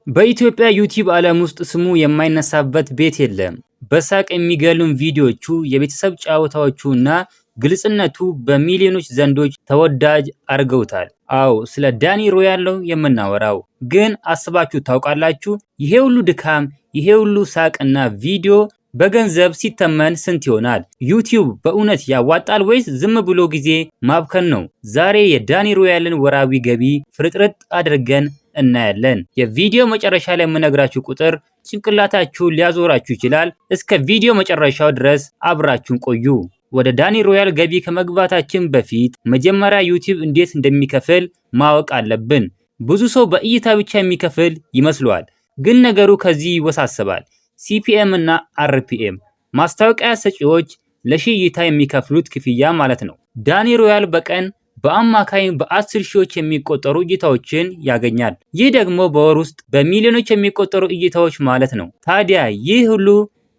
በኢትዮጵያ ዩቲዩብ ዓለም ውስጥ ስሙ የማይነሳበት ቤት የለም። በሳቅ የሚገሉን ቪዲዮዎቹ፣ የቤተሰብ ጨዋታዎቹ እና ግልጽነቱ በሚሊዮኖች ዘንዶች ተወዳጅ አድርገውታል። አዎ ስለ ዳኒ ሮያል ነው የምናወራው። ግን አስባችሁ ታውቃላችሁ? ይሄ ሁሉ ድካም፣ ይሄ ሁሉ ሳቅ እና ቪዲዮ በገንዘብ ሲተመን ስንት ይሆናል? ዩቲዩብ በእውነት ያዋጣል ወይስ ዝም ብሎ ጊዜ ማብከን ነው? ዛሬ የዳኒ ሮያልን ወራዊ ገቢ ፍርጥርጥ አድርገን እናያለን። የቪዲዮ መጨረሻ ላይ የምነግራችሁ ቁጥር ጭንቅላታችሁን ሊያዞራችሁ ይችላል። እስከ ቪዲዮ መጨረሻው ድረስ አብራችሁን ቆዩ። ወደ ዳኒ ሮያል ገቢ ከመግባታችን በፊት መጀመሪያ ዩቲዩብ እንዴት እንደሚከፍል ማወቅ አለብን። ብዙ ሰው በእይታ ብቻ የሚከፍል ይመስለዋል፣ ግን ነገሩ ከዚህ ይወሳሰባል። ሲፒኤም እና አርፒኤም ማስታወቂያ ሰጪዎች ለሺህ እይታ የሚከፍሉት ክፍያ ማለት ነው። ዳኒ ሮያል በቀን በአማካይ በ10 ሺዎች የሚቆጠሩ እይታዎችን ያገኛል። ይህ ደግሞ በወር ውስጥ በሚሊዮኖች የሚቆጠሩ እይታዎች ማለት ነው። ታዲያ ይህ ሁሉ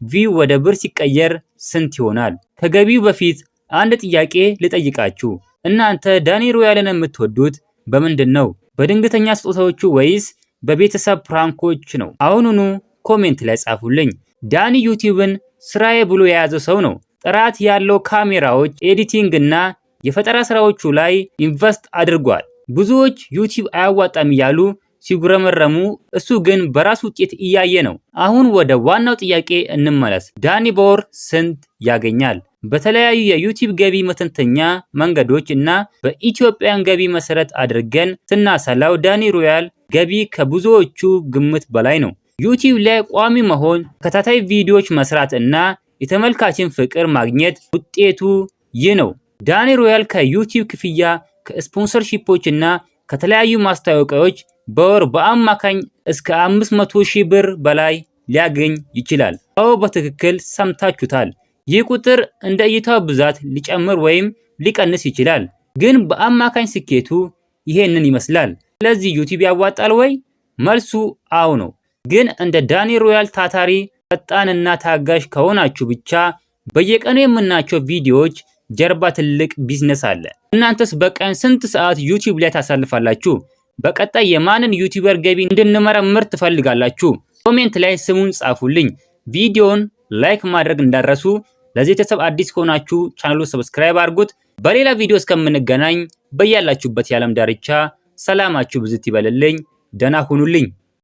ቪው ወደ ብር ሲቀየር ስንት ይሆናል? ከገቢው በፊት አንድ ጥያቄ ልጠይቃችሁ። እናንተ ዳኒ ሮያልን የምትወዱት በምንድን ነው? በድንገተኛ ስጦታዎቹ ወይስ በቤተሰብ ፕራንኮች ነው? አሁኑኑ ኮሜንት ላይ ጻፉልኝ። ዳኒ ዩቲዩብን ስራዬ ብሎ የያዘ ሰው ነው። ጥራት ያለው ካሜራዎች፣ ኤዲቲንግ እና የፈጠራ ስራዎቹ ላይ ኢንቨስት አድርጓል። ብዙዎች ዩቲዩብ አያዋጣም እያሉ ሲጉረመረሙ፣ እሱ ግን በራሱ ውጤት እያየ ነው። አሁን ወደ ዋናው ጥያቄ እንመለስ። ዳኒ በወር ስንት ያገኛል? በተለያዩ የዩቲዩብ ገቢ መተንተኛ መንገዶች እና በኢትዮጵያን ገቢ መሰረት አድርገን ስናሰላው ዳኒ ሮያል ገቢ ከብዙዎቹ ግምት በላይ ነው። ዩቲዩብ ላይ ቋሚ መሆን፣ ተከታታይ ቪዲዮዎች መስራት እና የተመልካችን ፍቅር ማግኘት ውጤቱ ይህ ነው። ዳኒ ሮያል ከዩቲዩብ ክፍያ፣ ከስፖንሰርሺፖች እና ከተለያዩ ማስታወቂያዎች በወር በአማካኝ እስከ 500,000 ብር በላይ ሊያገኝ ይችላል። አዎ በትክክል ሰምታችሁታል። ይህ ቁጥር እንደ እይታው ብዛት ሊጨምር ወይም ሊቀንስ ይችላል፣ ግን በአማካኝ ስኬቱ ይሄንን ይመስላል። ስለዚህ ዩቲዩብ ያዋጣል ወይ? መልሱ አዎ ነው። ግን እንደ ዳኒ ሮያል ታታሪ፣ ፈጣንና ታጋሽ ከሆናችሁ ብቻ በየቀኑ የምናያቸው ቪዲዮዎች ጀርባ ትልቅ ቢዝነስ አለ። እናንተስ በቀን ስንት ሰዓት ዩቲዩብ ላይ ታሳልፋላችሁ? በቀጣይ የማንን ዩቲዩበር ገቢ እንድንመረምር ትፈልጋላችሁ? ኮሜንት ላይ ስሙን ጻፉልኝ። ቪዲዮን ላይክ ማድረግ እንዳረሱ። ለዚህ ቤተሰብ አዲስ ከሆናችሁ ቻናሉን ሰብስክራይብ አድርጉት። በሌላ ቪዲዮ እስከምንገናኝ በያላችሁበት የዓለም ዳርቻ ሰላማችሁ ብዝት ይበልልኝ። ደህና ሁኑልኝ።